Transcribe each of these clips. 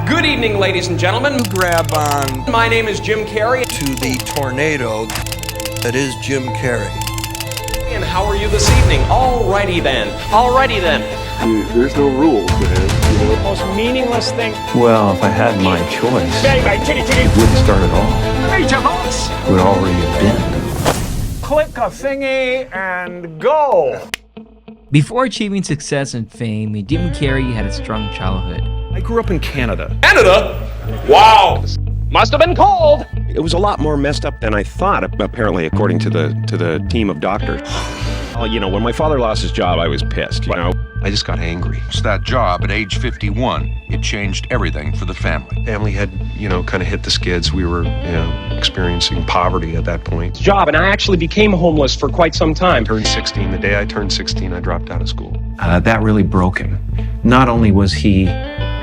Good evening, ladies and gentlemen. Grab on My name is Jim Carrey. to the tornado that is Jim Carrey. And how are you this evening? Alrighty then. There's no rules, man. You know? Most meaningless thing. Well, if I had my choice, it wouldn't start at all. It would already have been. Click a thingy and go. Before achieving success and fame, Jim Carrey had a strong childhood. I grew up in Canada. Canada? Wow. Must have been cold. It was a lot more messed up than I thought, apparently, according to the team of doctors. You know, when my father lost his job, I was pissed, you know. I just got angry. It's that job at age 51. It changed everything for the family. Family had, you know, kind of hit the skids. We were, experiencing poverty at that point. Job, and I actually became homeless for quite some time. I turned 16. The day I turned 16, I dropped out of school. That really broke him. Not only was he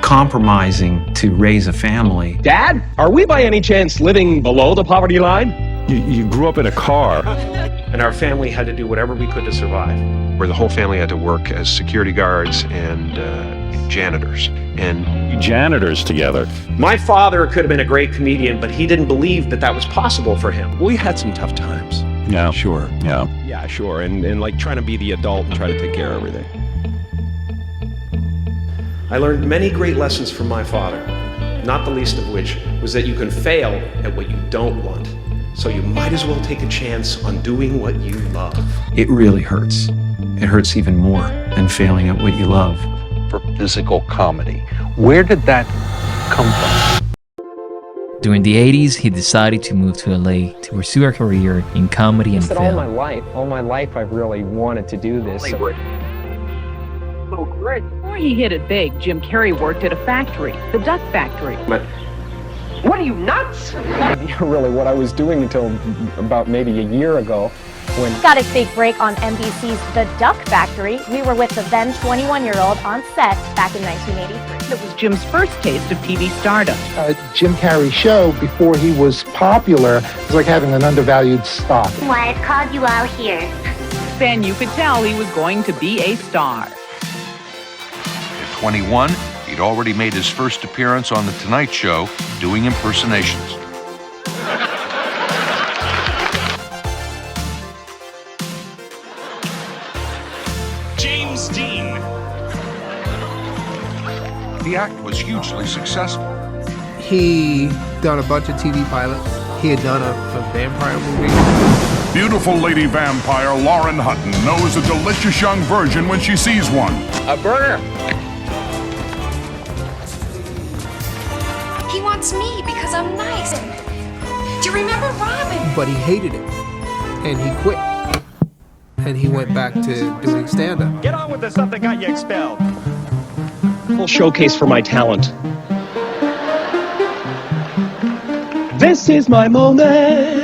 compromising to raise a family. Dad, are we by any chance living below the poverty line? You grew up in a car. And our family had to do whatever we could to survive. Where the whole family had to work as security guards and janitors. And Janitors together. my father could have been a great comedian, but he didn't believe that that was possible for him. We had some tough times. Yeah. Sure. Yeah. Yeah, sure. And like trying to be the adult and try to take care of everything. I learned many great lessons from my father, not the least of which was that you can fail at what you don't want. So you might as well take a chance on doing what you love. It really hurts. It hurts even more than failing at what you love. For physical comedy. Where did that come from? During the 80s, he decided to move to LA to pursue a career in comedy and All my film. life, I've really wanted to do this. Before he hit it big, Jim Carrey worked at a factory, the duck factory. But what are you, nuts? Really, what I was doing until about maybe a year ago when... Got his big break on NBC's The Duck Factory. We were with the then 21-year-old on set back in 1983. It was Jim's first taste of TV stardom. Jim Carrey show, before he was popular, was like having an undervalued stock. Why I've called you out here. Then you could tell he was going to be a star. At 21, he'd already made his first appearance on The Tonight Show doing impersonations. James Dean. The act was hugely successful. He done a bunch of TV pilots. He had done a vampire movie. Beautiful lady vampire Lauren Hutton knows a delicious young virgin when she sees one. A burner. He wants me because I'm nice. Do you remember Robin? But he hated it. And he quit. And he went back to doing stand-up. Get on with the stuff that got you expelled. Full showcase for my talent. This is my moment.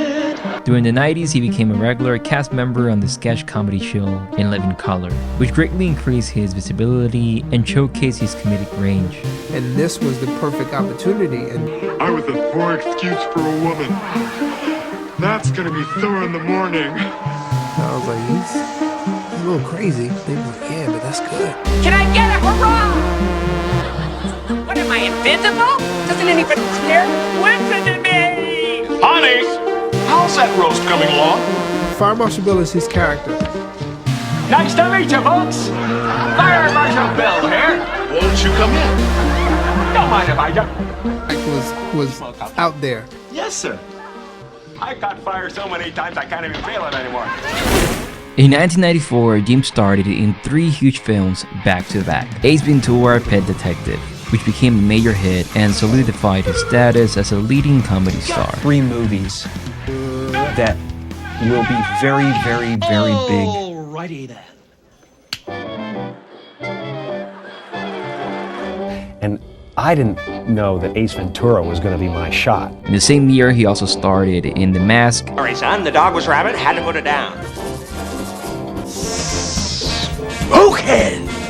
During the 90s, he became a regular cast member on the sketch comedy show In Living Color, which greatly increased his visibility and showcased his comedic range. And this was the perfect opportunity. And I was a poor excuse for a woman. That's gonna be sore in the morning. I was like, he's a little crazy. They were like, yeah, but that's good. Can I get a hurrah? What am I, invisible? Doesn't anybody care? Listen to me! Honey, how's that roast coming along? Fire Marshal Bill is his character. Nice to meet you, folks. Fire Marshal Bill here. Won't you come in? Don't mind if I do. Was out there. Yes, sir. I caught fire so many times I can't even feel it anymore. In 1994, Jim started in 3 huge films back to back. Ace Ventura: Pet Detective, which became a major hit and solidified his status as a leading comedy star. 3 movies that will be very, very, very big. Alrighty then. And I didn't know that Ace Ventura was going to be my shot. In the same year, he also starred in The Mask. Sorry, son. The dog was rabid. Had to put it down.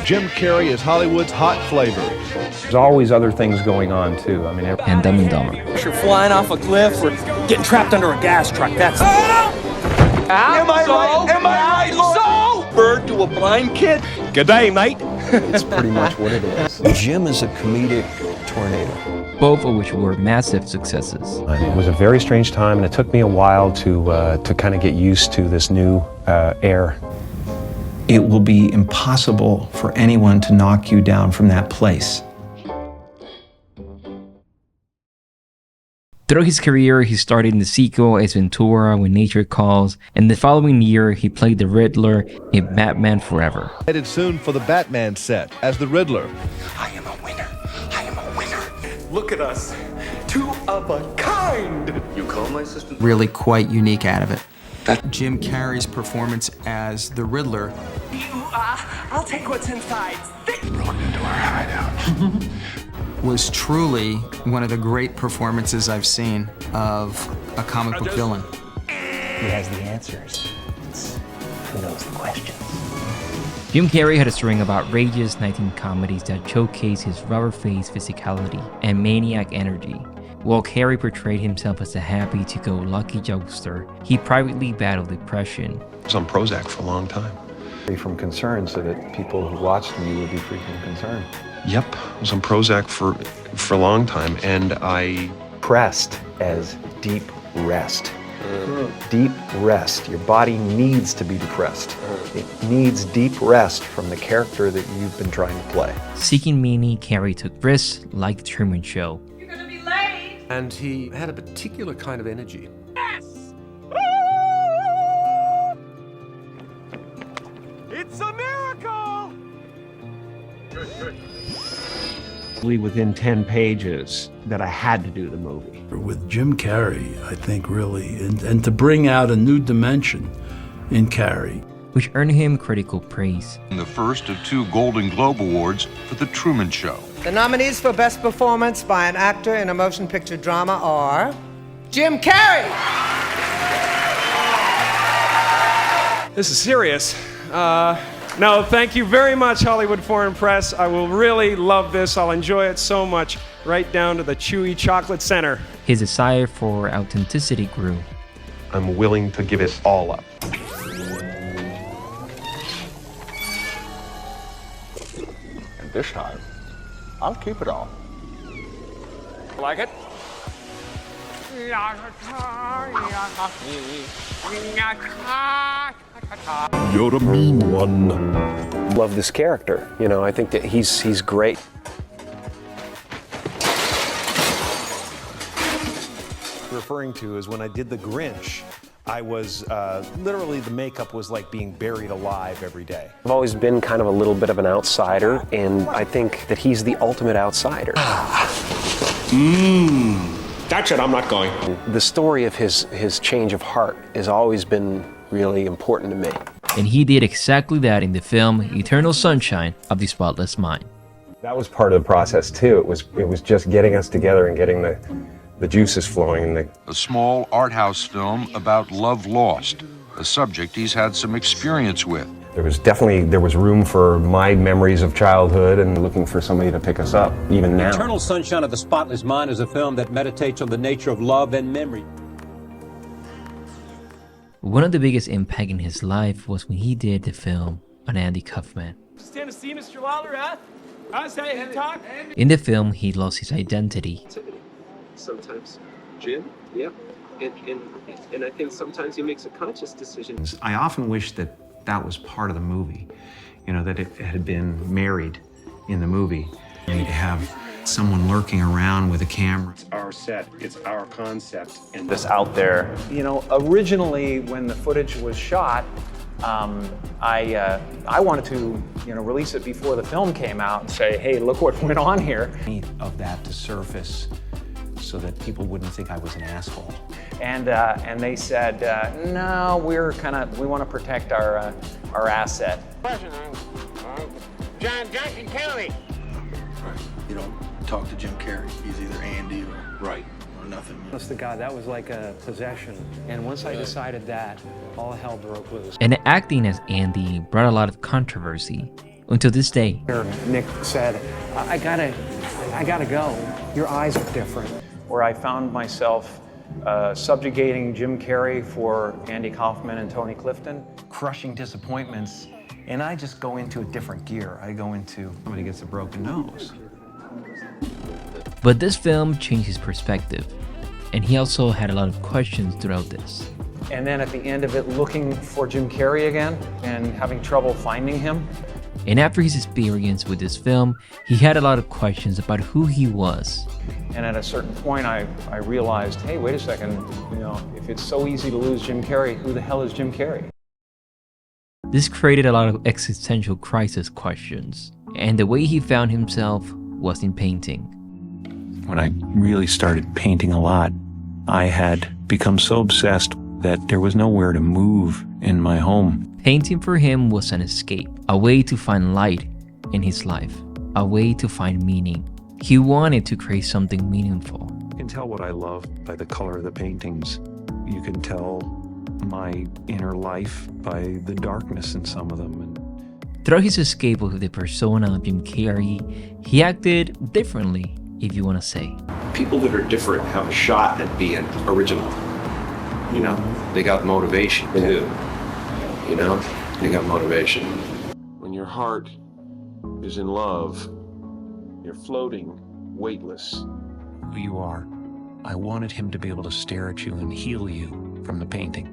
Jim Carrey is Hollywood's hot flavor. There's always other things going on, too. I mean, And Dumb and Dumber. You're flying off a cliff or getting trapped under a gas truck. That's. Am I right? Am I right, Lord? Bird to a blind kid. Good day, mate. it's pretty much what it is. Jim is a comedic tornado. both of which were massive successes. It was a very strange time, and it took me a while to kind of get used to this new air. It will be impossible for anyone to knock you down from that place. Throughout his career, he started in the sequel Ace Ventura: When Nature Calls, and the following year he played the Riddler in Batman Forever. Headed soon for the Batman set as the Riddler. I am a winner. I am a winner. Look at us. Two of a kind. You call my sister? Really quite unique out of it. Jim Carrey's performance as the Riddler. I'll take what's inside. Rolling into our hideout. Was truly one of the great performances I've seen of a comic book villain. He has the answers. Who knows the questions? Jim Carrey had a string of outrageous 19 comedies that showcased his rubber-faced physicality and maniac energy. While Carrey portrayed himself as a happy-to-go-lucky jokester, he privately battled depression. I was on Prozac for a long time. Free from concern, so that people who watched me would be free from concern. Yep, I was on Prozac for a long time, and I... Pressed as deep rest. Deep rest. Your body needs to be depressed. It needs deep rest from the character that you've been trying to play. Seeking meaning, Carrey took risks like The Truman Show. You're gonna be late. And he had a particular kind of energy. Yes! It's a miracle! Within 10 pages that I had to do the movie. With Jim Carrey, I think really, and to bring out a new dimension in Carrey. Which earned him critical praise. The first of 2 Golden Globe Awards for The Truman Show. The nominees for Best Performance by an Actor in a Motion Picture Drama are Jim Carrey! This is serious. No, thank you very much, Hollywood Foreign Press. I will really love this. I'll enjoy it so much, right down to the chewy chocolate center. His desire for authenticity grew. I'm willing to give it all up. And this time, I'll keep it all. Like it? You're the mean one. Love this character. You know, I think that he's great. Referring to is when I did The Grinch, I was literally, the makeup was like being buried alive every day. I've always been kind of a little bit of an outsider, and I think that he's the ultimate outsider. That's it, I'm not going. The story of his change of heart has always been really important to me. And he did exactly that in the film Eternal Sunshine of the Spotless Mind. That was part of the process too. It was just getting us together and getting the juices flowing. A small art house film about love lost, a subject he's had some experience with. There was room for my memories of childhood and looking for somebody to pick us up, even now. Eternal Sunshine of the Spotless Mind is a film that meditates on the nature of love and memory. One of the biggest impact in his life was when he did the film on Andy Kaufman. Stand to see Mr. Lawler, huh? How's that? You talk? In the film, he lost his identity. Sometimes, Jim, yeah, and I think sometimes he makes a conscious decision. I often wish that was part of the movie, you know, that it had been married in the movie. To have someone lurking around with a camera. It's our set, it's our concept, and this out there. You know, originally when the footage was shot, I wanted to, release it before the film came out and say, hey, look what went on here. Of that to surface so that people wouldn't think I was an asshole. And they said, no, we want to protect our asset. John County. You don't talk to Jim Carrey. He's either Andy or nothing. Honest to God, that was like a possession. And once I decided that, all hell broke loose. And acting as Andy brought a lot of controversy until this day. Nick said, I gotta go. Your eyes are different. Where I found myself subjugating Jim Carrey for Andy Kaufman and Tony Clifton, crushing disappointments, and I just go into a different gear. I go into somebody gets a broken nose. But this film changed his perspective, and he also had a lot of questions throughout this. And then at the end of it, looking for Jim Carrey again and having trouble finding him. And after his experience with this film, he had a lot of questions about who he was. And at a certain point, I realized, hey, wait a second, if it's so easy to lose Jim Carrey, who the hell is Jim Carrey? This created a lot of existential crisis questions, and the way he found himself was in painting. When I really started painting a lot, I had become so obsessed that there was nowhere to move in my home. Painting for him was an escape, a way to find light in his life, a way to find meaning. He wanted to create something meaningful. You can tell what I love by the color of the paintings. You can tell my inner life by the darkness in some of them. Throughout his escape of the persona of Jim Carrey, he acted differently, if you want to say. People that are different have a shot at being original. They got motivation too. They got motivation. When your heart is in love, you're floating, weightless. Who you are. I wanted him to be able to stare at you and heal you from the painting.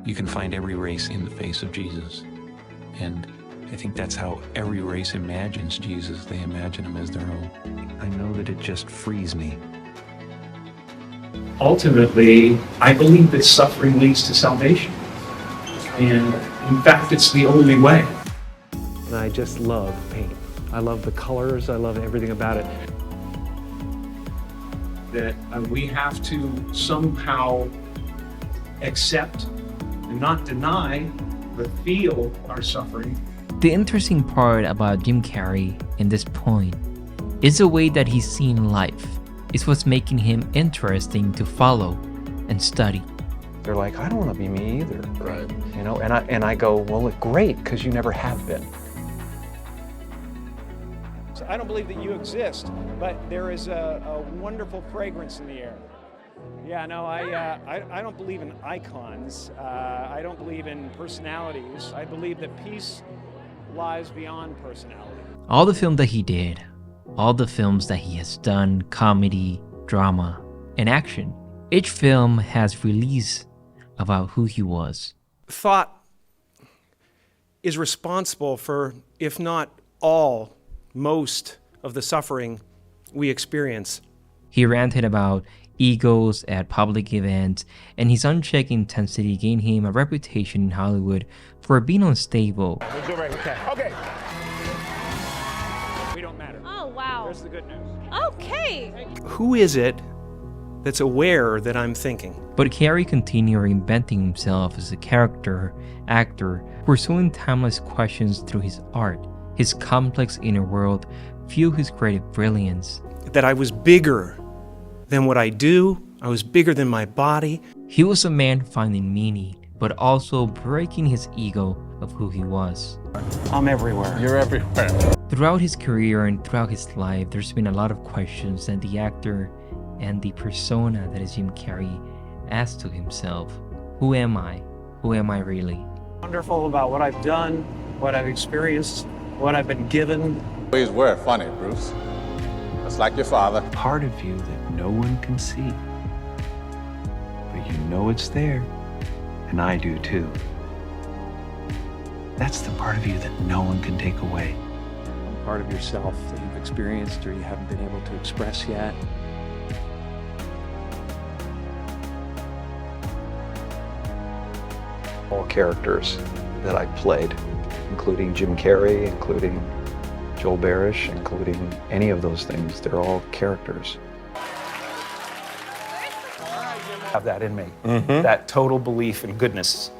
You can find every race in the face of Jesus. And I think that's how every race imagines Jesus. They imagine him as their own. I know that it just frees me. Ultimately, I believe that suffering leads to salvation. And in fact, it's the only way. And I just love paint. I love the colors, I love everything about it. That we have to somehow accept and not deny, but feel our suffering. The interesting part about Jim Carrey in this point is the way that he's seen life. It's what's making him interesting to follow and study. They're like, I don't want to be me either. Right. And I go, well, great, because you never have been. So I don't believe that you exist, but there is a wonderful fragrance in the air. Yeah, no, I don't believe in icons. I don't believe in personalities. I believe that peace lies beyond personality. All the films that he did, all the films that he has done, comedy, drama, and action, each film has release about who he was. Thought is responsible for, if not all, most of the suffering we experience. He ranted about egos at public events, and his unchecked intensity gained him a reputation in Hollywood for being unstable. Okay. We don't matter. Oh, wow. There's the good news. Okay. Who is it that's aware that I'm thinking? But Carrey continued reinventing himself as a character, actor, pursuing timeless questions through his art. His complex inner world fueled his creative brilliance. That I was bigger than what I do. I was bigger than my body. He was a man finding meaning, but also breaking his ego of who he was. I'm everywhere. You're everywhere. Throughout his career and throughout his life, there's been a lot of questions that the actor and the persona that is Jim Carrey asked to himself. Who am I? Who am I really? Wonderful about what I've done, what I've experienced, what I've been given. Always were funny, Bruce. Just like your father. Part of you that no one can see. But you know it's there. And I do too. That's the part of you that no one can take away. Part of yourself that you've experienced or you haven't been able to express yet. All characters that I played, including Jim Carrey, including Joel Barish, including any of those things, they're all characters. Have that in me, that total belief in goodness,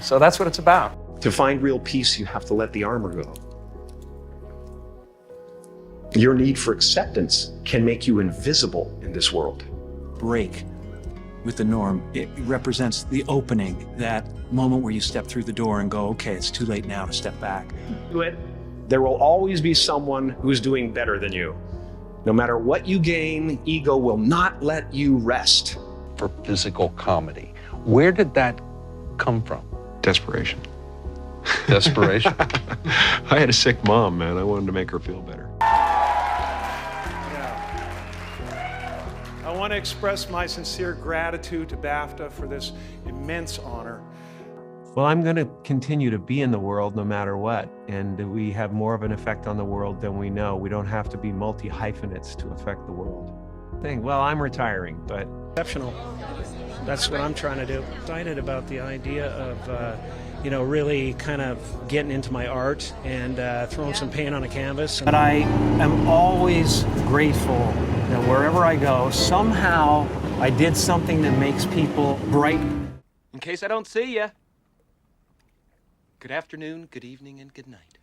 so that's what it's about. To find real peace, you have to let the armor go. Your need for acceptance can make you invisible in this world. Break with the norm. It represents the opening, that moment where you step through the door and go, okay, it's too late now to step back. There will always be someone who's doing better than you. No matter what you gain, ego will not let you rest. For physical comedy, where did that come from? Desperation. Desperation? I had a sick mom, man. I wanted to make her feel better. I want to express my sincere gratitude to BAFTA for this immense honor. Well, I'm going to continue to be in the world no matter what, and we have more of an effect on the world than we know. We don't have to be multi-hyphenates to affect the world. Well, I'm retiring, but... Exceptional. That's what I'm trying to do. Excited about the idea of, really kind of getting into my art and throwing some paint on a canvas. But I am always grateful that wherever I go, somehow I did something that makes people bright. In case I don't see you, good afternoon, good evening, and good night.